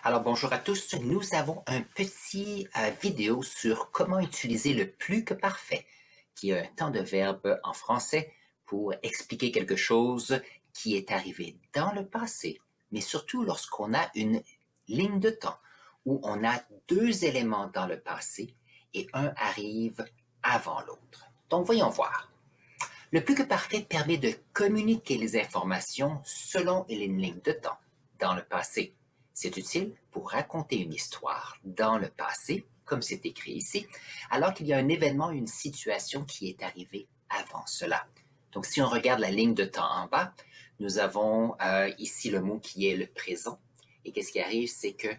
Alors bonjour à tous, nous avons un petit vidéo sur comment utiliser le plus que parfait, qui est un temps de verbe en français pour expliquer quelque chose qui est arrivé dans le passé, mais surtout lorsqu'on a une ligne de temps où on a deux éléments dans le passé et un arrive avant l'autre. Donc voyons voir. Le plus que parfait permet de communiquer les informations selon une ligne de temps dans le passé. C'est utile pour raconter une histoire dans le passé, comme c'est écrit ici, alors qu'il y a un événement, une situation qui est arrivée avant cela. Donc, si on regarde la ligne de temps en bas, nous avons ici le mot qui est le présent. Et qu'est-ce qui arrive, c'est que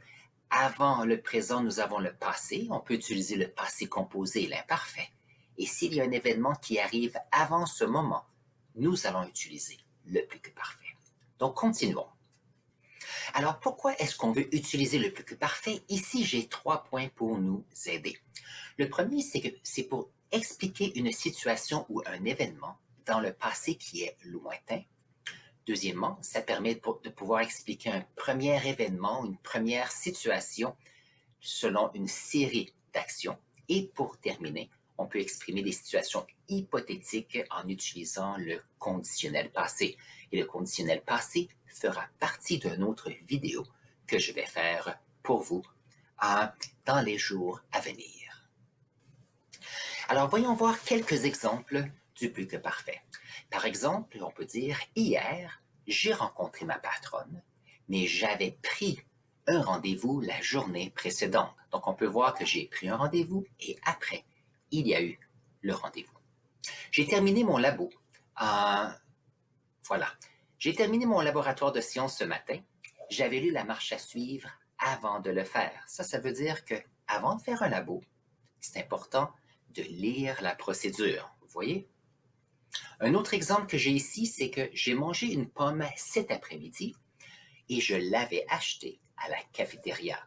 avant le présent, nous avons le passé. On peut utiliser le passé composé, l'imparfait. Et s'il y a un événement qui arrive avant ce moment, nous allons utiliser le plus que parfait. Donc, continuons. Alors, pourquoi est-ce qu'on veut utiliser le plus que parfait? Ici, j'ai 3 points pour nous aider. Le premier, c'est que c'est pour expliquer une situation ou un événement dans le passé qui est lointain. Deuxièmement, ça permet de pouvoir expliquer un premier événement, une première situation selon une série d'actions. Et pour terminer, on peut exprimer des situations hypothétiques en utilisant le conditionnel passé. Et le conditionnel passé fera partie d'une autre vidéo que je vais faire pour vous dans les jours à venir. Alors, voyons voir quelques exemples du plus que parfait. Par exemple, on peut dire « Hier, j'ai rencontré ma patronne, mais j'avais pris un rendez-vous la journée précédente. » Donc, on peut voir que j'ai pris un rendez-vous et après, il y a eu le rendez-vous. J'ai terminé mon labo. Voilà. J'ai terminé mon laboratoire de sciences ce matin. J'avais lu la marche à suivre avant de le faire. Ça veut dire que avant de faire un labo, c'est important de lire la procédure. Vous voyez? Un autre exemple que j'ai ici, c'est que j'ai mangé une pomme cet après-midi et je l'avais achetée à la cafétéria.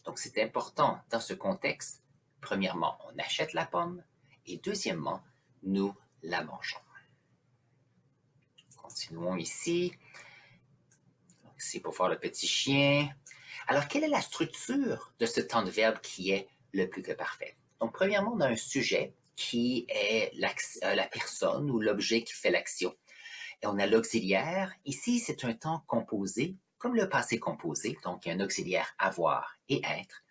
Donc, c'est important dans ce contexte. Premièrement, on achète la pomme et deuxièmement, nous la mangeons. Continuons ici. C'est pour faire le petit chien. Alors, quelle est la structure de ce temps de verbe qui est le plus que parfait? Donc, premièrement, on a un sujet qui est la personne ou l'objet qui fait l'action. Et on a l'auxiliaire. Ici, c'est un temps composé, comme le passé composé. Donc, il y a un auxiliaire avoir et être.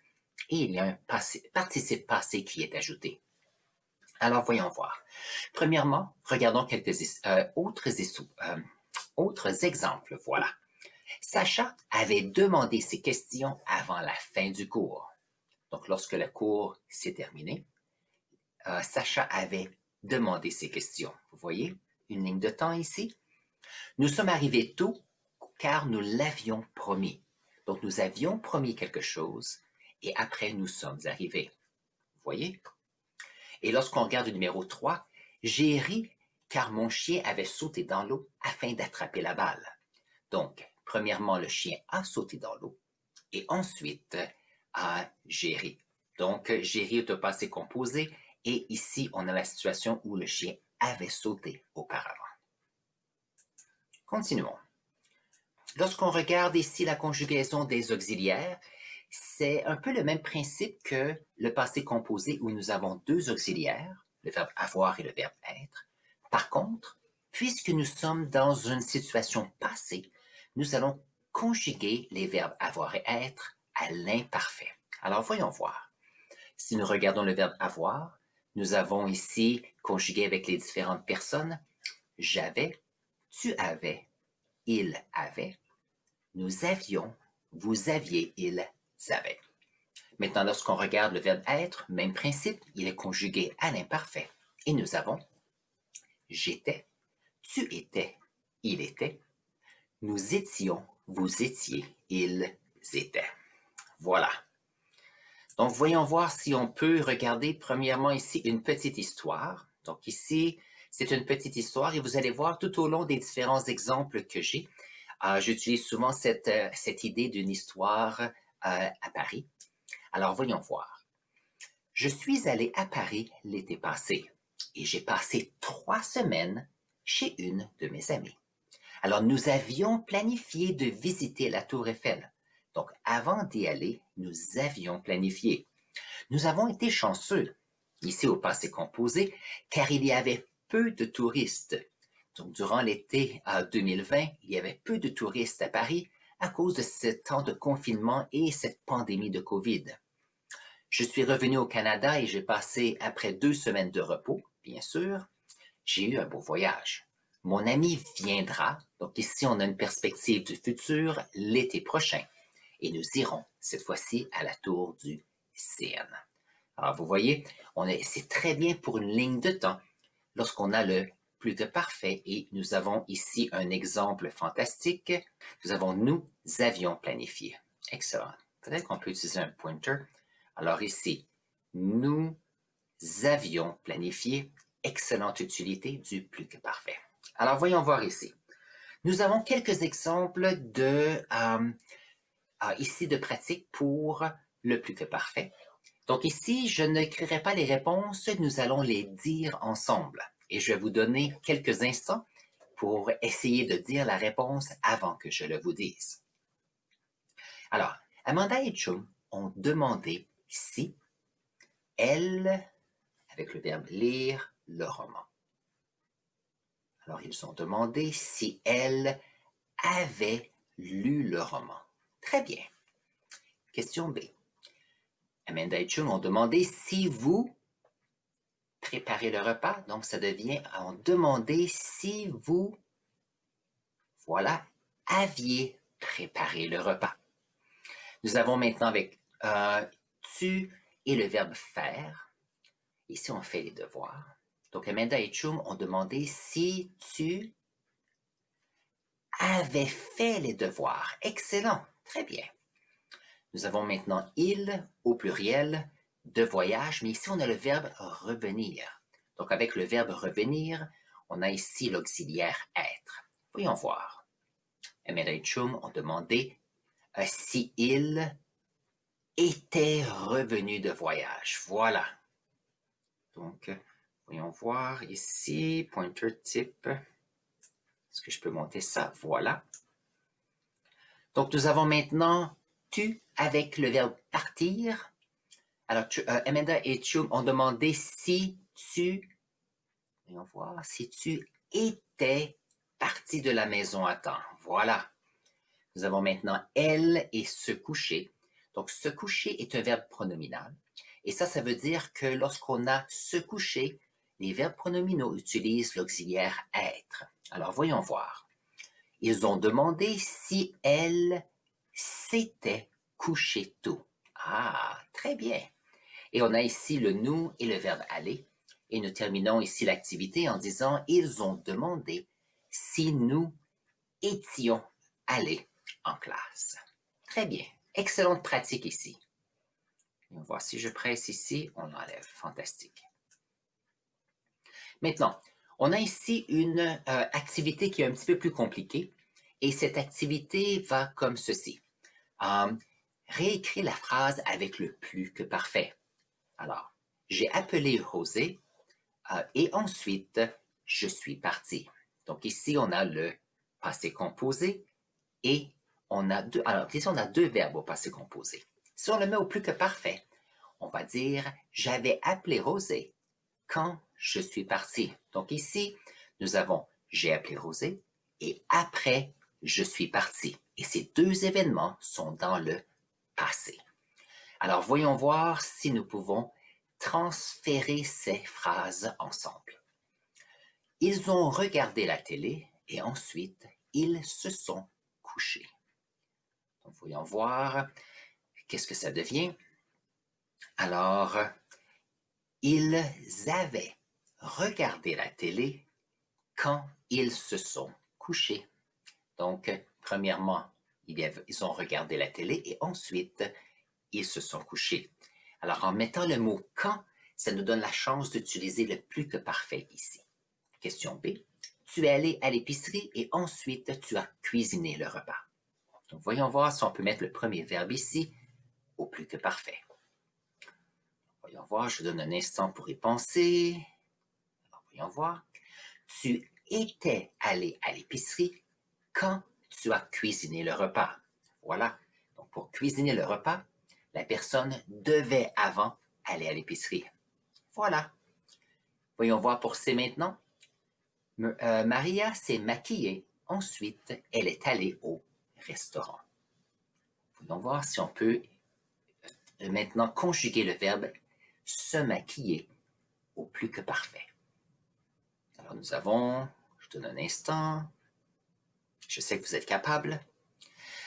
Et il y a un participe passé qui est ajouté. Alors, voyons voir. Premièrement, regardons quelques autres exemples. Voilà. Sacha avait demandé ses questions avant la fin du cours. Donc, lorsque le cours s'est terminé, Sacha avait demandé ses questions. Vous voyez une ligne de temps ici? Nous sommes arrivés tôt car nous l'avions promis. Donc, nous avions promis quelque chose et après, nous sommes arrivés. Vous voyez? Et lorsqu'on regarde le numéro 3, j'ai ri car mon chien avait sauté dans l'eau afin d'attraper la balle. Donc, premièrement, le chien a sauté dans l'eau et ensuite, j'ai ri. Donc, j'ai ri est un passé composé et ici, on a la situation où le chien avait sauté auparavant. Continuons. Lorsqu'on regarde ici la conjugaison des auxiliaires, c'est un peu le même principe que le passé composé où nous avons deux auxiliaires, le verbe avoir et le verbe être. Par contre, puisque nous sommes dans une situation passée, nous allons conjuguer les verbes avoir et être à l'imparfait. Alors, voyons voir. Si nous regardons le verbe avoir, nous avons ici conjugué avec les différentes personnes. J'avais, tu avais, il avait, nous avions, vous aviez, ils avaient. Maintenant, lorsqu'on regarde le verbe être, même principe, il est conjugué à l'imparfait. Et nous avons j'étais, tu étais, il était, nous étions, vous étiez, ils étaient. Voilà. Donc, voyons voir si on peut regarder premièrement ici une petite histoire. Donc ici, c'est une petite histoire et vous allez voir tout au long des différents exemples que j'ai, j'utilise souvent cette idée d'une histoire à Paris. Alors, voyons voir. Je suis allé à Paris l'été passé et j'ai passé 3 semaines chez une de mes amies. Alors, nous avions planifié de visiter la Tour Eiffel, Donc, avant d'y aller, nous avions planifié. Nous avons été chanceux, ici au passé composé, car il y avait peu de touristes. Donc, durant l'été 2020, il y avait peu de touristes à Paris à cause de ce temps de confinement et cette pandémie de COVID. Je suis revenu au Canada et j'ai passé, après 2 semaines de repos, bien sûr, j'ai eu un beau voyage. Mon ami viendra, donc ici on a une perspective du futur l'été prochain. Et nous irons cette fois-ci à la tour du CN. Alors vous voyez, c'est très bien pour une ligne de temps lorsqu'on a le plus que parfait et nous avons ici un exemple fantastique. Nous avions planifié. Excellent. Peut-être qu'on peut utiliser un pointer. Alors ici, nous avions planifié. Excellente utilité du plus que parfait. Alors voyons voir ici. Nous avons quelques exemples ici de pratique pour le plus que parfait. Donc ici, je n'écrirai pas les réponses, nous allons les dire ensemble. Et je vais vous donner quelques instants pour essayer de dire la réponse avant que je le vous dise. Alors, Amanda et Chung ont demandé si elle, avec le verbe lire, le roman. Alors, ils ont demandé si elle avait lu le roman. Très bien. Question B. Amanda et Chung ont demandé si vous préparez le repas. Donc, ça devient en demander si vous, voilà, aviez préparé le repas. Nous avons maintenant avec tu et le verbe faire. Ici, on fait les devoirs. Donc, Amanda et Chung ont demandé si tu avais fait les devoirs. Excellent. Très bien. Nous avons maintenant il au pluriel de voyage, mais ici, on a le verbe revenir. Donc, avec le verbe revenir, on a ici l'auxiliaire être. Voyons voir. Amanda et Chung ont demandé si il était revenu de voyage. Voilà. Donc, voyons voir ici, pointer type. Est-ce que je peux monter ça? Voilà. Donc, nous avons maintenant tu avec le verbe partir. Alors, Amanda et Chung ont demandé si tu, voyons voir, si tu étais parti de la maison à temps. Voilà. Nous avons maintenant elle et se coucher. Donc, se coucher est un verbe pronominal. Et ça veut dire que lorsqu'on a se coucher, les verbes pronominaux utilisent l'auxiliaire être. Alors, voyons voir. Ils ont demandé si elle s'était couchée tôt. Ah, très bien. Et on a ici le nous et le verbe aller. Et nous terminons ici l'activité en disant ils ont demandé si nous étions allés en classe. Très bien. Excellente pratique ici. Et on voit si je presse ici, on enlève. Fantastique. Maintenant, on a ici une activité qui est un petit peu plus compliquée. Et cette activité va comme ceci. Réécris la phrase avec le plus que parfait. Alors, j'ai appelé José et ensuite, je suis parti. Donc ici, on a le passé composé et on a deux. Alors, ici, on a deux verbes au passé composé. Si on le met au plus que parfait, on va dire j'avais appelé José quand je suis parti. Donc ici, nous avons j'ai appelé José et après, je suis parti. Et ces deux événements sont dans le passé. Alors, voyons voir si nous pouvons transférer ces phrases ensemble. Ils ont regardé la télé et ensuite, ils se sont couchés. Donc, voyons voir qu'est-ce que ça devient. Alors, ils avaient regardé la télé quand ils se sont couchés. Donc, premièrement, ils ont regardé la télé et ensuite, ils se sont couchés. Alors, en mettant le mot quand, ça nous donne la chance d'utiliser le plus que parfait ici. Question B. Tu es allé à l'épicerie et ensuite tu as cuisiné le repas. Donc, voyons voir si on peut mettre le premier verbe ici au plus que parfait. Voyons voir, je donne un instant pour y penser. Alors, voyons voir. Tu étais allé à l'épicerie quand tu as cuisiné le repas. Voilà. Donc, pour cuisiner le repas, la personne devait avant aller à l'épicerie. Voilà. Voyons voir pour C maintenant. Maria s'est maquillée. Ensuite, elle est allée au restaurant. Voyons voir si on peut maintenant conjuguer le verbe se maquiller au plus que parfait. Alors nous avons, je donne un instant, je sais que vous êtes capable.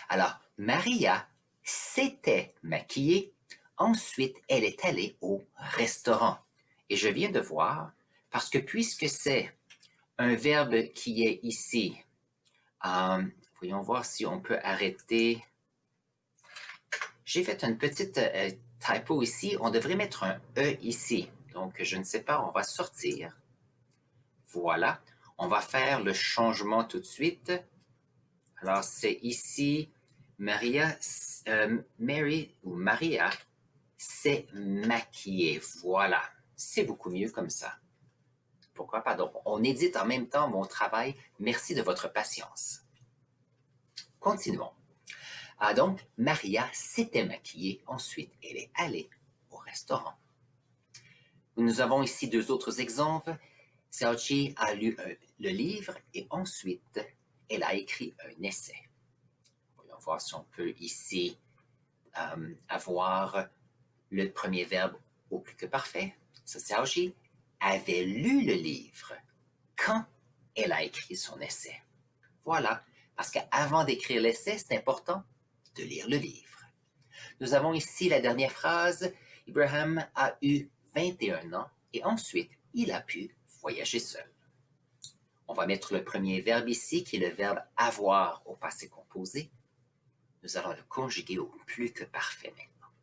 Alors, Maria s'était maquillée, ensuite elle est allée au restaurant. Et je viens de voir, parce que puisque c'est un verbe qui est ici, voyons voir si on peut arrêter. J'ai fait une petite typo ici, on devrait mettre un E ici. Donc, je ne sais pas, on va sortir. Voilà, on va faire le changement tout de suite. Alors, c'est ici, Mary ou Maria s'est maquillée. Voilà, c'est beaucoup mieux comme ça. Pourquoi pas? Donc, on édite en même temps mon travail. Merci de votre patience. Continuons. Donc, Maria s'était maquillée. Ensuite, elle est allée au restaurant. Nous avons ici deux autres exemples. Sergi a lu le livre et ensuite, elle a écrit un essai. Voyons voir si on peut ici avoir le premier verbe au plus que parfait. Sergi avait lu le livre quand elle a écrit son essai. Voilà, parce qu'avant d'écrire l'essai, c'est important de lire le livre. Nous avons ici la dernière phrase. Ibrahim a eu 21 ans et ensuite, il a pu voyager seul. On va mettre le premier verbe ici, qui est le verbe avoir au passé composé. Nous allons le conjuguer au plus que parfait maintenant.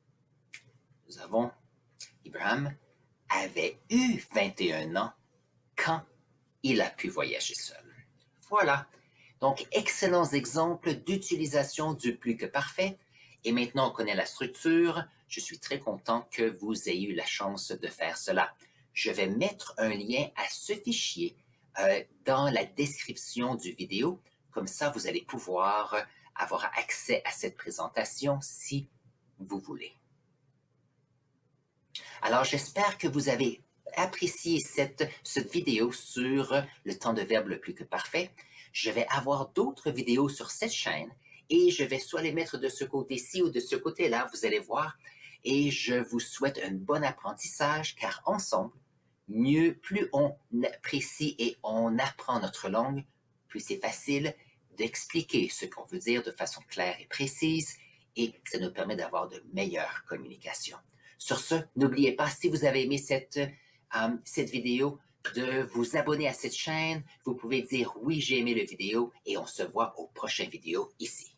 Nous avons Ibrahim avait eu 21 ans quand il a pu voyager seul. Voilà. Donc, excellents exemples d'utilisation du plus que parfait. Et maintenant, on connaît la structure. Je suis très content que vous ayez eu la chance de faire cela. Je vais mettre un lien à ce fichier dans la description du vidéo. Comme ça, vous allez pouvoir avoir accès à cette présentation si vous voulez. Alors, j'espère que vous avez apprécié cette vidéo sur le temps de verbe le plus que parfait. Je vais avoir d'autres vidéos sur cette chaîne et je vais soit les mettre de ce côté-ci ou de ce côté-là, vous allez voir. Et je vous souhaite un bon apprentissage car ensemble, plus on apprécie et on apprend notre langue, plus c'est facile d'expliquer ce qu'on veut dire de façon claire et précise et ça nous permet d'avoir de meilleures communications. Sur ce, n'oubliez pas, si vous avez aimé cette vidéo, de vous abonner à cette chaîne. Vous pouvez dire oui, j'ai aimé la vidéo et on se voit aux prochaines vidéos ici.